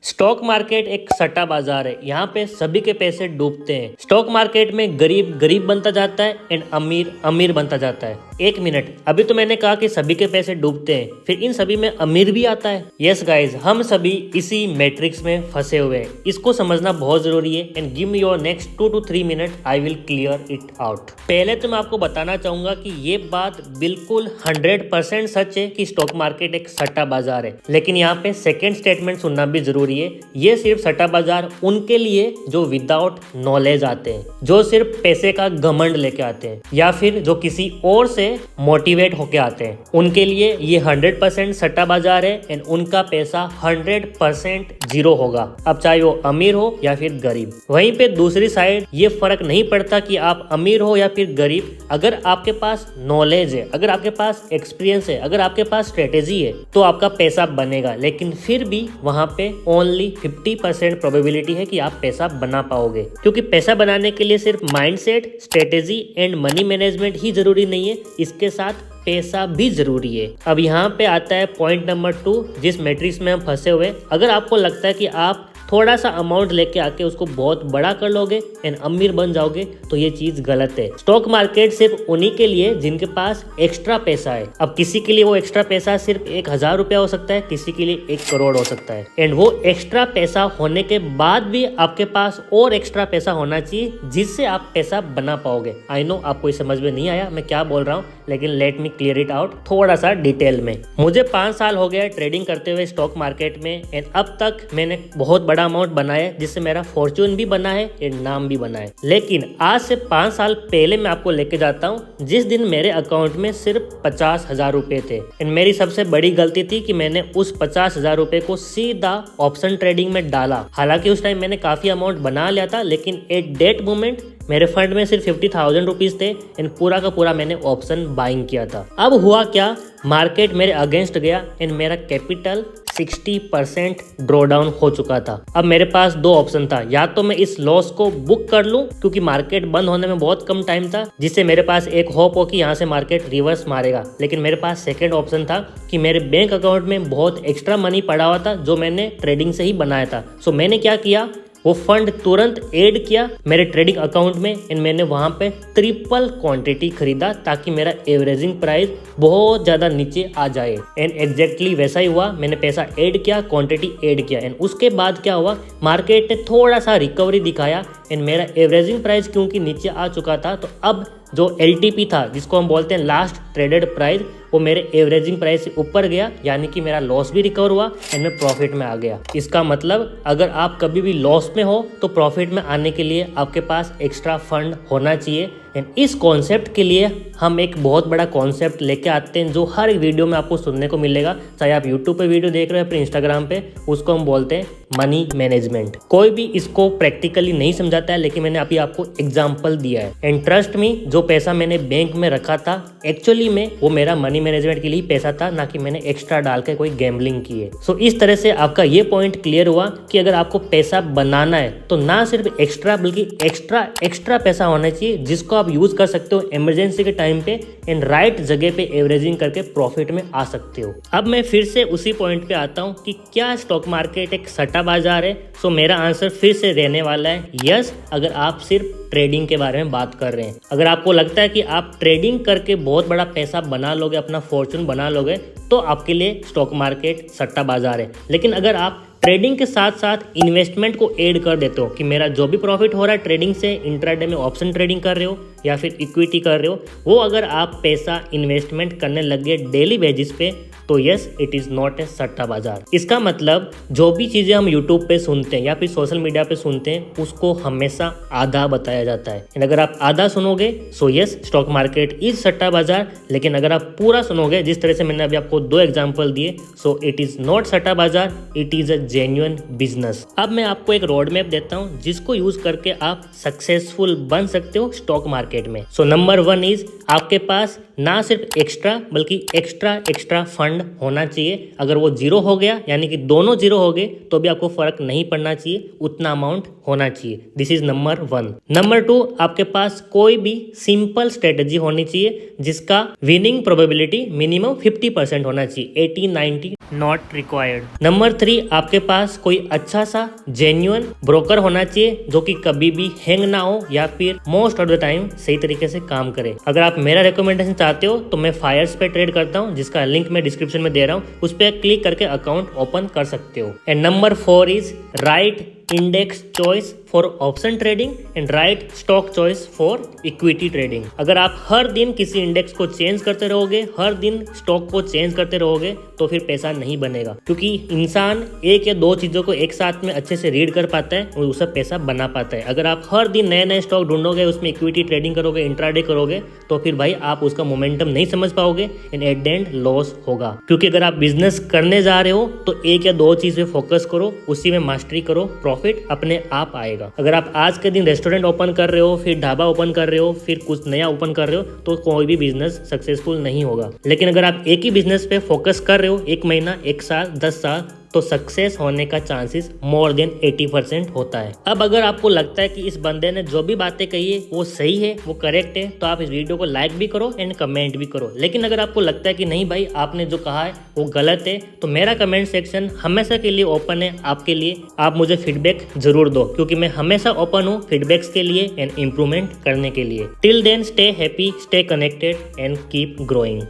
Stock market एक सट्टा बाजार है। यहाँ पे सभी के पैसे डूबते हैं। स्टॉक मार्केट में गरीब गरीब बनता जाता है एंड अमीर अमीर बनता जाता है। एक मिनट, अभी तो मैंने कहा कि सभी के पैसे डूबते हैं, फिर इन सभी में अमीर भी आता है। यस गाइज, हम सभी इसी मैट्रिक्स में फंसे हुए हैं। इसको समझना बहुत जरूरी है and give me your next 2 to 3 minute, I will clear it out. पहले तो मैं आपको बताना चाहूंगा कि ये बात बिल्कुल 100% सच है कि स्टॉक मार्केट एक सट्टा बाजार है, लेकिन यहाँ पे सेकेंड स्टेटमेंट सुनना भी जरूरी है। ये सिर्फ सट्टा बाजार उनके लिए जो विदाउट नॉलेज आते हैं, जो सिर्फ पैसे का घमंड लेके आते हैं, या फिर जो किसी और से मोटिवेट होके आते हैं, उनके लिए ये 100% सट्टा बाजार है एंड उनका पैसा 100% जीरो होगा। अब चाहे वो अमीर हो या फिर गरीब। वहीं पे दूसरी साइड ये फर्क नहीं पड़ता कि आप अमीर हो या फिर गरीब, अगर आपके पास नॉलेज है, अगर आपके पास एक्सपीरियंस है, अगर आपके पास स्ट्रेटेजी है, तो आपका पैसा बनेगा। लेकिन फिर भी वहां पे ओनली 50% प्रोबेबिलिटी है कि आप पैसा बना पाओगे, क्योंकि पैसा बनाने के लिए सिर्फ mindset, strategy and money management ही जरूरी नहीं है, इसके साथ पैसा भी जरूरी है। अब यहाँ पे आता है पॉइंट नंबर 2, जिस मैट्रिक्स में हम फंसे हुए। अगर आपको लगता है कि आप थोड़ा सा अमाउंट लेके आके उसको बहुत बड़ा कर लोगे एंड अमीर बन जाओगे, तो ये चीज गलत है। स्टॉक मार्केट सिर्फ उन्हीं के लिए जिनके पास एक्स्ट्रा पैसा है। अब किसी के लिए वो एक्स्ट्रा पैसा सिर्फ 1000 रुपया हो सकता है, किसी के लिए 1 करोड़ हो सकता है। एंड वो एक्स्ट्रा पैसा होने के बाद भी आपके पास और एक्स्ट्रा पैसा होना चाहिए, जिससे आप पैसा बना पाओगे। आई नो आपको समझ में नहीं आया मैं क्या बोल रहा हूँ, लेकिन let me clear it out थोड़ा सा डिटेल में। मुझे 5 साल हो गया ट्रेडिंग करते हुए स्टॉक मार्केट में एंड अब तक मैंने बहुत बड़ा अमाउंट बनाया है, जिससे मेरा फॉर्च्यून भी बना है एंड नाम भी बना है। लेकिन आज से 5 साल पहले मैं आपको लेके जाता हूँ, जिस दिन मेरे अकाउंट में सिर्फ 50,000 रुपए थे। एंड मेरी सबसे बड़ी गलती थी कि मैंने उस 50,000 रुपए को सीधा ऑप्शन ट्रेडिंग में डाला। हालांकि उस टाइम मैंने काफी अमाउंट बना लिया था, लेकिन एट डेट मोमेंट मेरे फंड में सिर्फ 50,000 रुपीज थे एंड पूरा का पूरा मैंने ऑप्शन बाइंग किया था। अब हुआ क्या, मार्केट मेरे अगेंस्ट गया एंड मेरा कैपिटल 60% ड्रॉ डाउन हो चुका था। अब मेरे पास 2 ऑप्शन था, या तो मैं इस लॉस को बुक कर लूं, क्योंकि मार्केट बंद होने में बहुत कम टाइम था, जिससे मेरे पास एक होप हो कि यहाँ से मार्केट रिवर्स मारेगा। लेकिन मेरे पास सेकंड ऑप्शन था कि मेरे बैंक अकाउंट में बहुत एक्स्ट्रा मनी पड़ा हुआ था, जो मैंने ट्रेडिंग से ही बनाया था। सो मैंने क्या किया, वो फंड तुरंत ऐड किया मेरे ट्रेडिंग अकाउंट में एंड मैंने वहां पे ट्रिपल क्वांटिटी खरीदा, ताकि मेरा एवरेजिंग प्राइस बहुत ज्यादा नीचे आ जाए। एंड एग्जैक्टली वैसा ही हुआ। मैंने पैसा ऐड किया, क्वांटिटी ऐड किया एंड उसके बाद क्या हुआ, मार्केट ने थोड़ा सा रिकवरी दिखाया एंड मेरा एवरेजिंग प्राइस क्योंकि नीचे आ चुका था, तो अब जो LTP था, जिसको हम बोलते हैं लास्ट ट्रेडेड प्राइस, वो मेरे एवरेजिंग प्राइस से ऊपर गया, यानी कि मेरा लॉस भी रिकवर हुआ एंड मैं प्रॉफिट में आ गया। इसका मतलब अगर आप कभी भी लॉस में हो तो प्रॉफिट में आने के लिए आपके पास एक्स्ट्रा फंड होना चाहिए। एंड इस कॉन्सेप्ट के लिए हम एक बहुत बड़ा कॉन्सेप्ट लेके आते हैं, जो हर वीडियो में आपको सुनने को मिलेगा, चाहे आप यूट्यूब पे वीडियो देख रहे हो या फिर इंस्टाग्राम पे। उसको हम बोलते हैं मनी मैनेजमेंट। कोई भी इसको प्रैक्टिकली नहीं समझाता है, लेकिन मैंने अभी आपको एग्जाम्पल दिया है। एंड ट्रस्ट मी, जो पैसा मैंने बैंक में रखा था, एक्चुअली में वो मेरा मनी मैनेजमेंट के लिए पैसा था, ना कि मैंने एक्स्ट्रा डाल के कोई गैम्बलिंग की है। सो इस तरह से आपका ये पॉइंट क्लियर हुआ कि अगर आपको पैसा बनाना है तो ना सिर्फ एक्स्ट्रा बल्कि एक्स्ट्रा पैसा होना चाहिए, जिसको आप यूज कर सकते हो इमरजेंसी के टाइम पे एंड राइट जगह पे एवरेजिंग करके प्रॉफिट में आ सकते हो। अब मैं फिर से उसी पॉइंट पे आता हूँ कि क्या स्टॉक मार्केट एक सट्टा बाजार है। सो मेरा आंसर फिर से रहने वाला है यस, अगर आप सिर्फ ट्रेडिंग के बारे में बात कर रहे हैं। अगर आपको लगता है कि आप ट्रेडिंग करके बहुत बड़ा पैसा बना लोगे, अपना फॉर्चून बना लोगे, तो आपके लिए स्टॉक मार्केट सट्टा बाजार है। लेकिन अगर आप ट्रेडिंग के साथ साथ इन्वेस्टमेंट को ऐड कर देते हो कि मेरा जो भी प्रॉफिट हो रहा है ट्रेडिंग से, इंट्राडे में ऑप्शन ट्रेडिंग कर रहे हो या फिर इक्विटी कर रहे हो, वो अगर आप पैसा इन्वेस्टमेंट करने लग गए डेली बेसिस पे, तो yes, it is not a सट्टा बाजार। इसका मतलब जो भी चीजें हम यूट्यूब पे सुनते हैं या फिर सोशल मीडिया पे सुनते हैं, उसको हमेशा आधा बताया जाता है। अगर आप आधा सुनोगे, so yes, stock market is सट्टा बाजार। लेकिन अगर आप पूरा सुनोगे, जिस तरह से मैंने अभी आपको 2 एग्जाम्पल दिए, सो इट इज नॉट सट्टा बाजार, it is a genuine business. अब मैं आपको एक रोड मैप देता हूँ, जिसको यूज करके आप सक्सेसफुल बन सकते हो स्टॉक मार्केट में। सो नंबर 1 इज, आपके पास ना सिर्फ एक्स्ट्रा बल्कि एक्स्ट्रा फंड होना चाहिए। अगर वो 0 हो गया, यानी कि दोनों 0 हो गए, तो भी आपको फर्क नहीं पड़ना चाहिए, उतना अमाउंट होना चाहिए। This is number 1। नंबर 2, आपके पास कोई भी सिंपल स्ट्रेटेजी होनी चाहिए, जिसका विनिंग प्रोबेबिलिटी मिनिमम 50% होना चाहिए। 80, 90 नॉट रिक्वायर्ड। नंबर 3, आपके पास कोई अच्छा सा जेन्युइन ब्रोकर होना चाहिए जो कि कभी भी हैंग ना हो या फिर मोस्ट ऑफ द टाइम सही तरीके से काम करे। अगर आप मेरा रिकमेंडेशन चाहते हो तो मैं फायर्स पे ट्रेड करता हूँ, जिसका लिंक मैं डिस्क्रिप्शन में दे रहा हूँ, उस पर क्लिक करके अकाउंट ओपन कर सकते हो। And number 4 is right index choice for option trading and right stock choice for equity trading. अगर आप हर दिन किसी इंडेक्स को चेंज करते रहोगे, हर दिन स्टॉक को चेंज करते रहोगे, तो फिर पैसा नहीं बनेगा, क्योंकि इंसान एक या दो चीजों को एक साथ में अच्छे से रीड कर पाता है और उससे पैसा बना पाता है। अगर आप हर दिन नए नए स्टॉक ढूंढोगे, उसमें इक्विटी ट्रेडिंग करोगे, इंट्राडे करोगे, तो फिर भाई आप उसका मोमेंटम नहीं समझ पाओगे and at the end loss होगा। क्योंकि अगर आप बिजनेस करने जा रहे हो तो एक या दो चीज पे फोकस करो, उसी में मास्टरी करो, प्रॉफिट अपने आप आएगा। अगर आप आज के दिन रेस्टोरेंट ओपन कर रहे हो, फिर ढाबा ओपन कर रहे हो, फिर कुछ नया ओपन कर रहे हो, तो कोई भी बिजनेस सक्सेसफुल नहीं होगा। लेकिन अगर आप एक ही बिजनेस पे फोकस कर रहे हो 1 महीना, 1 साल, 10 साल, तो सक्सेस होने का चांसेस मोर देन 80% होता है। अब अगर आपको लगता है कि इस बंदे ने जो भी बातें कही है वो सही है, वो करेक्ट है, तो आप इस वीडियो को लाइक भी करो एंड कमेंट भी करो। लेकिन अगर आपको लगता है कि नहीं भाई आपने जो कहा है वो गलत है, तो मेरा कमेंट सेक्शन हमेशा के लिए ओपन है आपके लिए। आप मुझे फीडबैक जरूर दो, क्योंकि मैं हमेशा ओपन हूँ फीडबैक्स के लिए एंड इम्प्रूवमेंट करने के लिए। Till then stay happy, stay connected and keep growing.